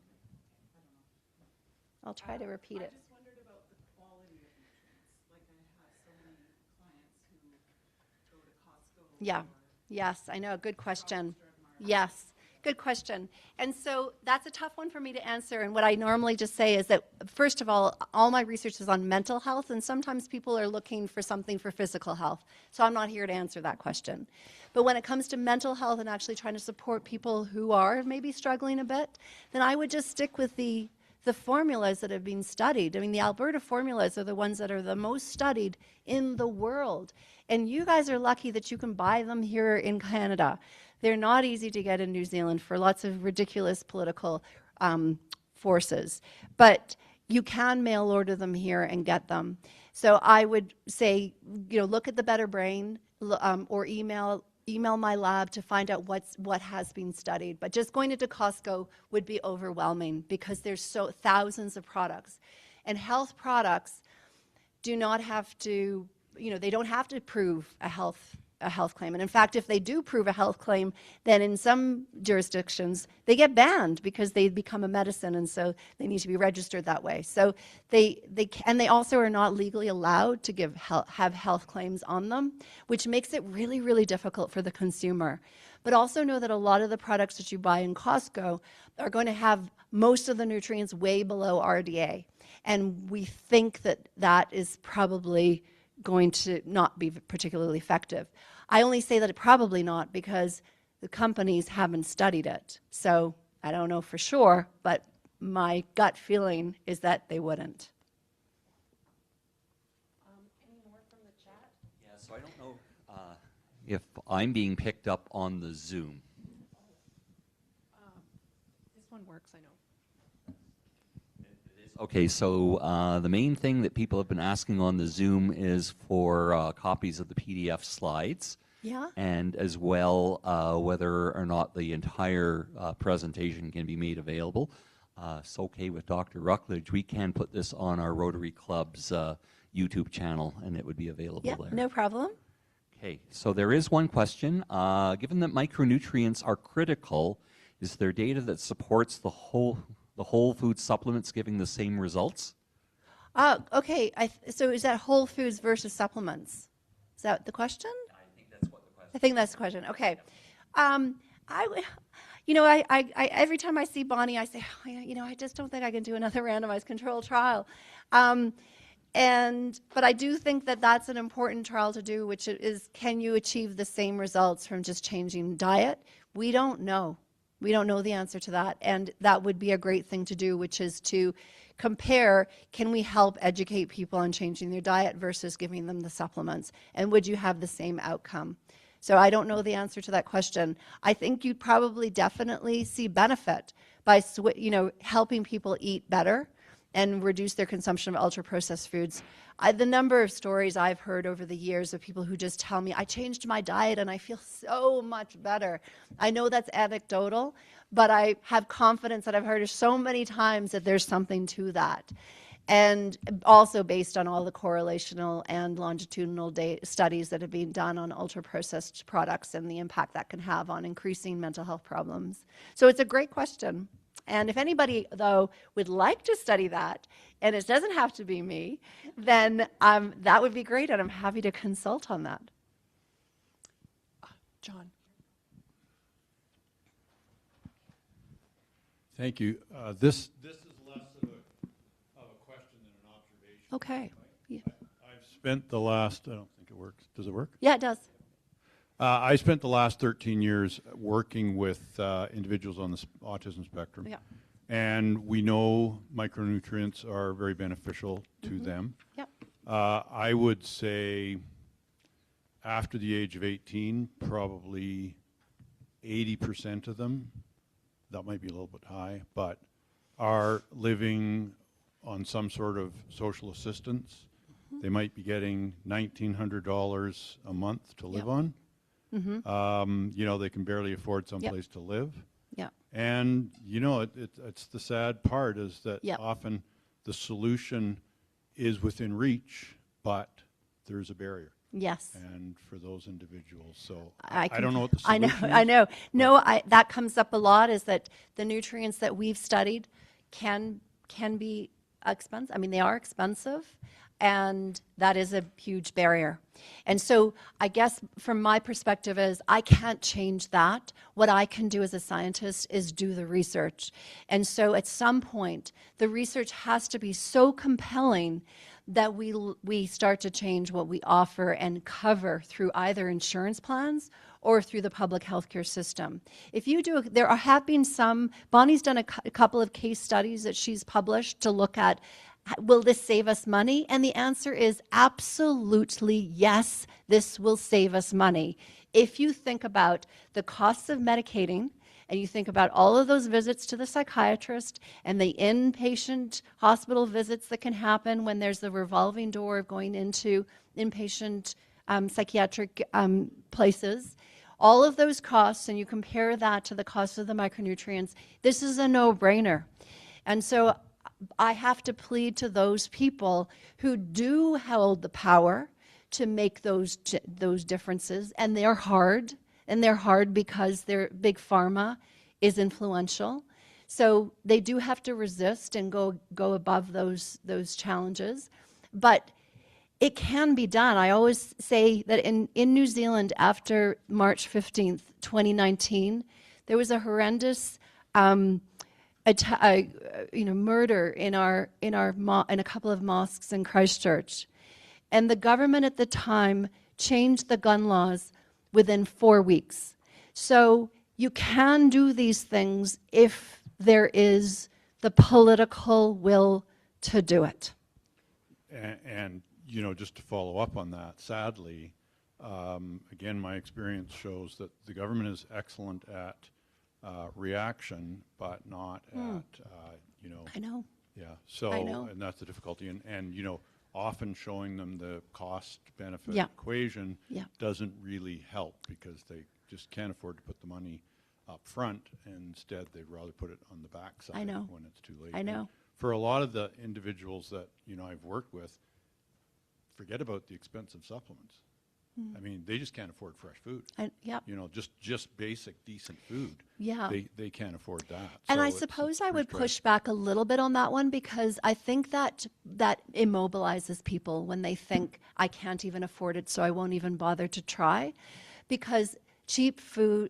I'll try to repeat it. I just wondered about the quality of nutrients. Like I have so many clients who go to Costco. Yeah. Yes, I know. Good question. Yes. Good question. And so that's a tough one for me to answer. And what I normally just say is that, first of all my research is on mental health, and sometimes people are looking for something for physical health. So I'm not here to answer that question. But when it comes to mental health and actually trying to support people who are maybe struggling a bit, then I would just stick with the formulas that have been studied. I mean, the Alberta formulas are the ones that are the most studied in the world. And you guys are lucky that you can buy them here in Canada. They're not easy to get in New Zealand for lots of ridiculous political forces. But you can mail order them here and get them. So I would say, look at The Better Brain or email email my lab to find out what has been studied. But just going into Costco would be overwhelming because there's thousands of products. And health products do not have to, they don't have to prove a health claim. And in fact, if they do prove a health claim, then in some jurisdictions, they get banned because they become a medicine, and so they need to be registered that way. So they also are not legally allowed to have health claims on them, which makes it really, really difficult for the consumer. But also know that a lot of the products that you buy in Costco are going to have most of the nutrients way below RDA. And we think that that is probably going to not be particularly effective. I only say that probably not because the companies haven't studied it. So I don't know for sure, but my gut feeling is that they wouldn't. Any more from the chat? Yeah, so I don't know if I'm being picked up on the Zoom. This one works, I know. Okay, so the main thing that people have been asking on the Zoom is for copies of the PDF slides. Yeah. And as well, whether or not the entire presentation can be made available. It's okay with Dr. Rucklidge. We can put this on our Rotary Club's YouTube channel, and it would be available Yeah, there. no problem. Okay, so there is one question. Given that micronutrients are critical, is there data that supports the whole food supplements giving the same results? Okay, so is that whole foods versus supplements? Is that the question? I think that's what the question I think that's the question. Okay. Every time I see Bonnie, I say, I just don't think I can do another randomized controlled trial. But I do think that that's an important trial to do, which is, can you achieve the same results from just changing diet? We don't know. We don't know the answer to that. And that would be a great thing to do, which is to compare, can we help educate people on changing their diet versus giving them the supplements? And would you have the same outcome? So I don't know the answer to that question. I think you'd probably definitely see benefit by helping people eat better and reduce their consumption of ultra-processed foods. The number of stories I've heard over the years of people who just tell me, I changed my diet and I feel so much better. I know that's anecdotal, but I have confidence that I've heard it so many times that there's something to that. And also based on all the correlational and longitudinal studies that have been done on ultra-processed products and the impact that can have on increasing mental health problems. So it's a great question. And if anybody, though, would like to study that, and it doesn't have to be me, then that would be great, and I'm happy to consult on that. John. Thank you. This is less of a question than an observation. Okay. Yeah. I've spent the last, I don't think it works. Does it work? Yeah, it does. I spent the last 13 years working with individuals on the autism spectrum. Yeah. And we know micronutrients are very beneficial to them. Yep. I would say after the age of 18, probably 80% of them, that might be a little bit high, but are living on some sort of social assistance. Mm-hmm. They might be getting $1,900 a month to live on. Mm-hmm. They can barely afford someplace to live. Yeah. And, it's the sad part is that often the solution is within reach, but there's a barrier. Yes. And for those individuals, so I don't know what the solution is. I know. No, that comes up a lot, is that the nutrients that we've studied can be expensive. I mean, they are expensive, and that is a huge barrier. And so I guess from my perspective is I can't change that. What I can do as a scientist is do the research. And so at some point, the research has to be so compelling that we start to change what we offer and cover through either insurance plans or through the public healthcare system. If you do, have been some, Bonnie's done a couple of case studies that she's published to look at, will this save us money? And the answer is absolutely yes, this will save us money. If you think about the costs of medicating, and you think about all of those visits to the psychiatrist and the inpatient hospital visits that can happen when there's the revolving door of going into inpatient psychiatric places, all of those costs and you compare that to the cost of the micronutrients, this is a no-brainer. And so I have to plead to those people who do hold the power to make those differences, and they're hard, because their big pharma is influential. So they do have to resist and go above those challenges. But it can be done. I always say that in New Zealand after March 15th, 2019, there was a horrendous murder in a couple of mosques in Christchurch. And the government at the time changed the gun laws within 4 weeks. So you can do these things if there is the political will to do it. And just to follow up on that, sadly, again, my experience shows that the government is excellent at reaction, but not at, I know. Yeah, so, I know. and that's the difficulty. And often showing them the cost-benefit Yeah. equation Yeah. doesn't really help because they just can't afford to put the money up front, and instead they'd rather put it on the backside I know. when it's too late. I know. And for a lot of the individuals that I've worked with, forget about the expensive supplements. I mean, they just can't afford fresh food. Yep. Just basic, decent food. Yeah. They can't afford that. And So I it's suppose I pretty would tragic. push back a little bit on that one, because I think that immobilizes people when they think, I can't even afford it, so I won't even bother to try. Because cheap food,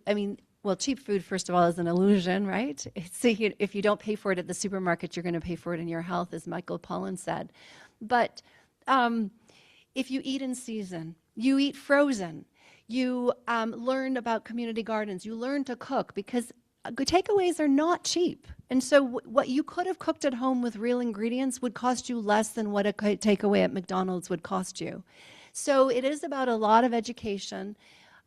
cheap food, first of all, is an illusion, right? If you don't pay for it at the supermarket, you're going to pay for it in your health, as Michael Pollan said. But if you eat in season, you eat frozen, you learn about community gardens, you learn to cook, because takeaways are not cheap. And so what you could have cooked at home with real ingredients would cost you less than what a takeaway at McDonald's would cost you. So it is about a lot of education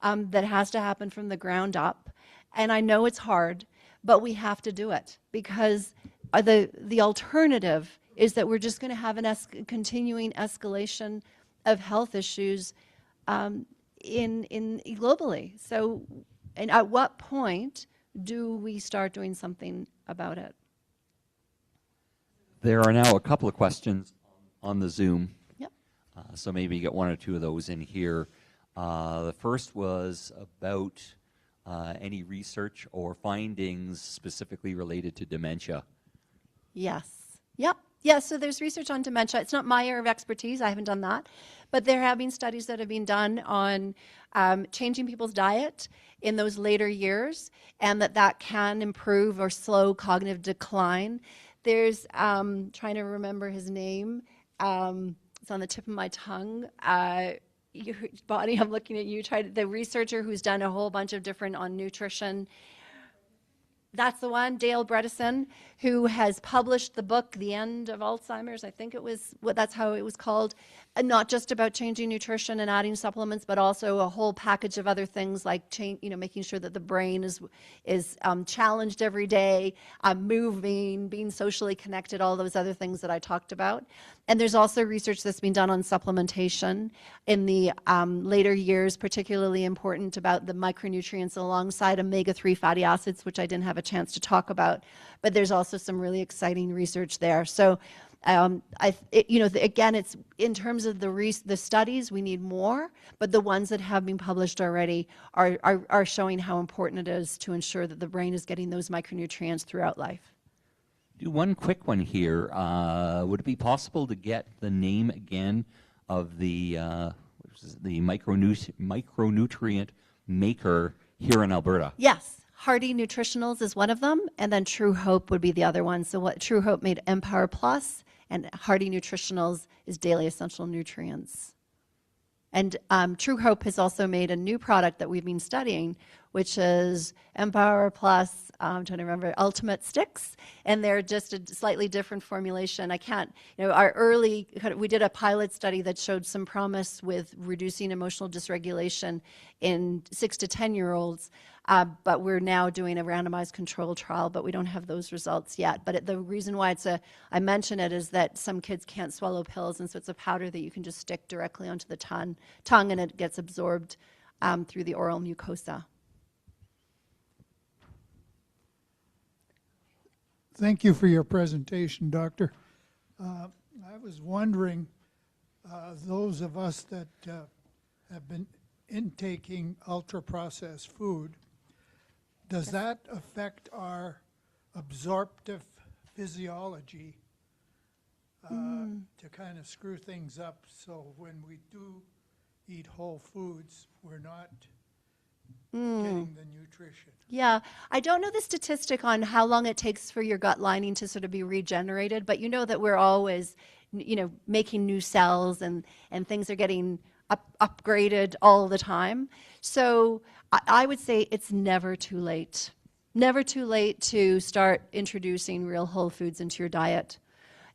that has to happen from the ground up. And I know it's hard, but we have to do it, because the alternative is that we're just going to have a continuing escalation of health issues in globally. So, and at what point do we start doing something about it? There are now a couple of questions on the Zoom. Yep. So maybe get one or two of those in here. The first was about any research or findings specifically related to dementia. Yes. Yep. Yeah, so there's research on dementia. It's not my area of expertise. I haven't done that. But there have been studies that have been done on changing people's diet in those later years, and that can improve or slow cognitive decline. There's, trying to remember his name. It's on the tip of my tongue. Bonnie, I'm looking at you. The researcher who's done a whole bunch of different on nutrition. That's the one, Dale Bredesen, who has published the book, The End of Alzheimer's. I think that's how it was called. And not just about changing nutrition and adding supplements, but also a whole package of other things like making sure that the brain is challenged every day, moving, being socially connected, all those other things that I talked about. And there's also research that's been done on supplementation in the later years, particularly important about the micronutrients alongside omega-3 fatty acids, which I didn't have a chance to talk about. But there's also some really exciting research there. So, again, it's in terms of the studies, we need more, but the ones that have been published already are showing how important it is to ensure that the brain is getting those micronutrients throughout life. Do one quick one here. Would it be possible to get the name again of the micronutrient maker here in Alberta? Yes. Hardy Nutritionals is one of them, and then True Hope would be the other one. So what True Hope made Empower Plus, and Hardy Nutritionals is Daily Essential Nutrients. And True Hope has also made a new product that we've been studying, which is Empower Plus, I'm trying to remember, Ultimate Sticks, and they're just a slightly different formulation. We did a pilot study that showed some promise with reducing emotional dysregulation in 6 to 10-year-olds, but we're now doing a randomized control trial, but we don't have those results yet. But the reason why I mention it is that some kids can't swallow pills, and so it's a powder that you can just stick directly onto the tongue, and it gets absorbed through the oral mucosa. Thank you for your presentation, Doctor. I was wondering, those of us that have been intaking ultra-processed food, does that affect our absorptive physiology to kind of screw things up so when we do eat whole foods, we're not getting the nutrition? Yeah, I don't know the statistic on how long it takes for your gut lining to sort of be regenerated, but you know that we're always, making new cells and things are getting upgraded all the time. So I would say it's never too late. Never too late to start introducing real whole foods into your diet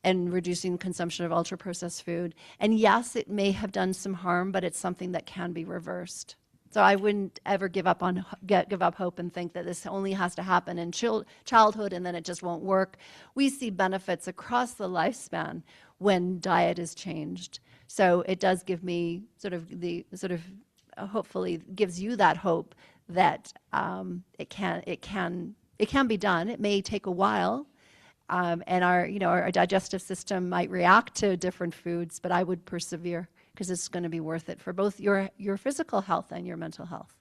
and reducing consumption of ultra-processed food. And yes, it may have done some harm, but it's something that can be reversed. So I wouldn't ever give up hope and think that this only has to happen in childhood and then it just won't work. We see benefits across the lifespan when diet is changed. So it does give me hopefully gives you that hope that it can be done. It may take a while, and our digestive system might react to different foods, but I would persevere because it's going to be worth it for both your physical health and your mental health.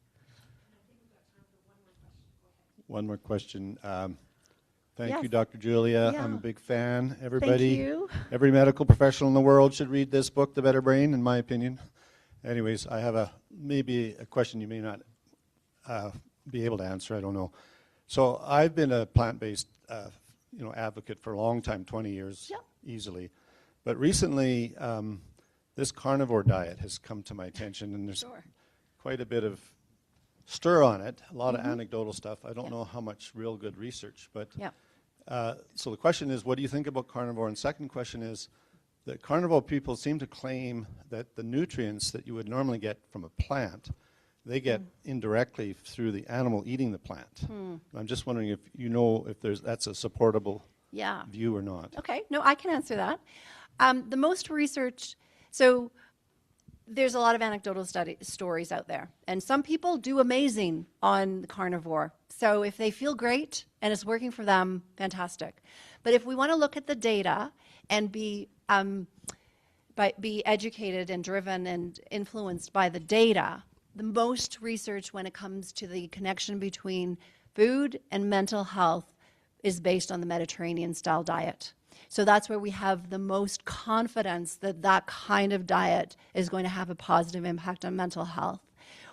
One more question. Thank Yes. you, Dr. Julia. Yeah. I'm a big fan. Everybody, you. every medical professional in the world should read this book, The Better Brain, in my opinion. Anyways, I have maybe a question you may not be able to answer. I don't know. So I've been a plant-based advocate for a long time, 20 years easily. But recently, this carnivore diet has come to my attention, and there's quite a bit of stir on it, a lot of anecdotal stuff. I don't know how much real good research, but so the question is, what do you think about carnivore? And second question is, that carnivore people seem to claim that the nutrients that you would normally get from a plant, they get indirectly through the animal eating the plant. I'm just wondering if you know if that's a supportable view or not. Okay, no, I can answer that. The most research, so there's a lot of anecdotal stories out there, and some people do amazing on carnivore. So if they feel great and it's working for them, fantastic. But if we want to look at the data and be educated and driven and influenced by the data, the most research when it comes to the connection between food and mental health is based on the Mediterranean style diet. So that's where we have the most confidence that that kind of diet is going to have a positive impact on mental health.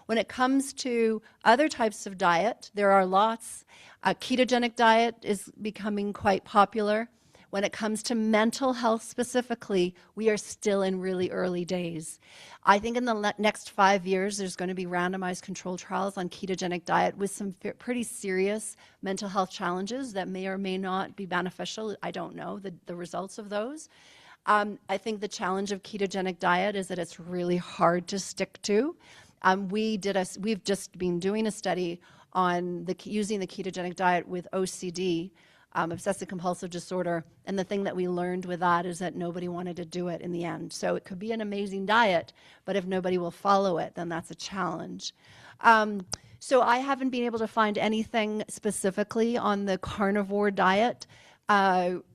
When it comes to other types of diet, there are lots. A ketogenic diet is becoming quite popular. When it comes to mental health specifically, we are still in really early days. I think in the next 5 years, there's going to be randomized controlled trials on ketogenic diet with some pretty serious mental health challenges that may or may not be beneficial. I don't know the results of those. I think the challenge of ketogenic diet is that it's really hard to stick to. We've just been doing a study on using the ketogenic diet with OCD, obsessive compulsive disorder, and the thing that we learned with that is that nobody wanted to do it in the end. So it could be an amazing diet, but if nobody will follow it, then that's a challenge. So I haven't been able to find anything specifically on the carnivore diet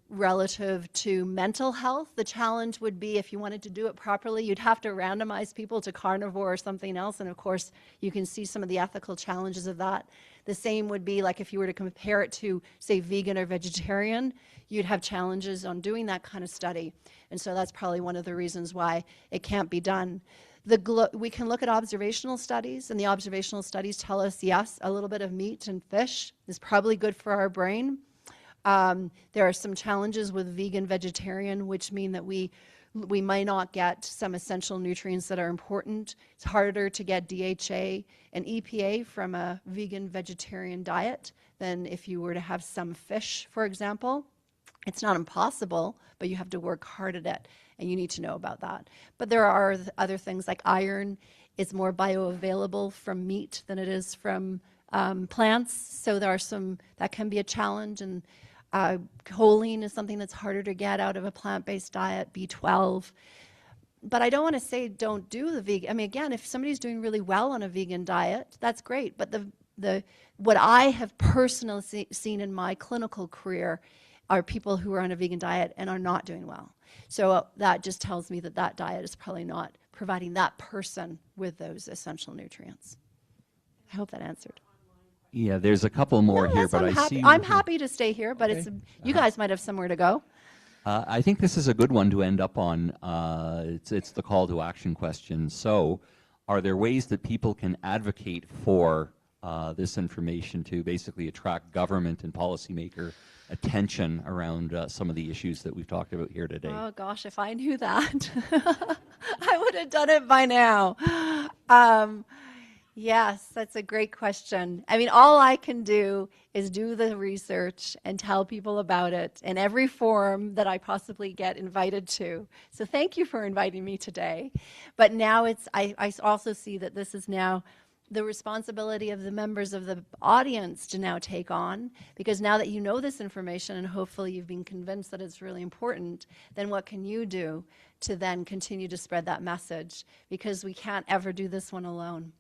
relative to mental health. The challenge would be if you wanted to do it properly, you'd have to randomize people to carnivore or something else, and of course you can see some of the ethical challenges of that. The same would be like if you were to compare it to, say, vegan or vegetarian, you'd have challenges on doing that kind of study. And so that's probably one of the reasons why it can't be done. We can look at observational studies, and the observational studies tell us, yes, a little bit of meat and fish is probably good for our brain. There are some challenges with vegan vegetarian, which mean that we might not get some essential nutrients that are important. It's harder to get DHA and EPA from a vegan vegetarian diet than if you were to have some fish, for example. It's not impossible, but you have to work hard at it, and you need to know about that. But there are other things like iron is more bioavailable from meat than it is from plants, so there are some that can be a challenge. And choline is something that's harder to get out of a plant-based diet, B12. But I don't want to say don't do the vegan. I mean, again, if somebody's doing really well on a vegan diet, that's great. But what I have personally seen in my clinical career are people who are on a vegan diet and are not doing well. So that just tells me that that diet is probably not providing that person with those essential nutrients. I hope that answered. Yeah, there's a couple more No, here, but I'm I happy. see. I'm happy to stay here, but Okay. you guys might have somewhere to go. I think this is a good one to end up on. It's the call to action question. So, are there ways that people can advocate for this information to basically attract government and policymaker attention around some of the issues that we've talked about here today? Oh gosh, if I knew that, I would have done it by now. Yes, that's a great question. I mean, all I can do is do the research and tell people about it in every forum that I possibly get invited to. So thank you for inviting me today. But now I also see that this is now the responsibility of the members of the audience to now take on, because now that you know this information and hopefully you've been convinced that it's really important, then what can you do to then continue to spread that message? Because we can't ever do this one alone.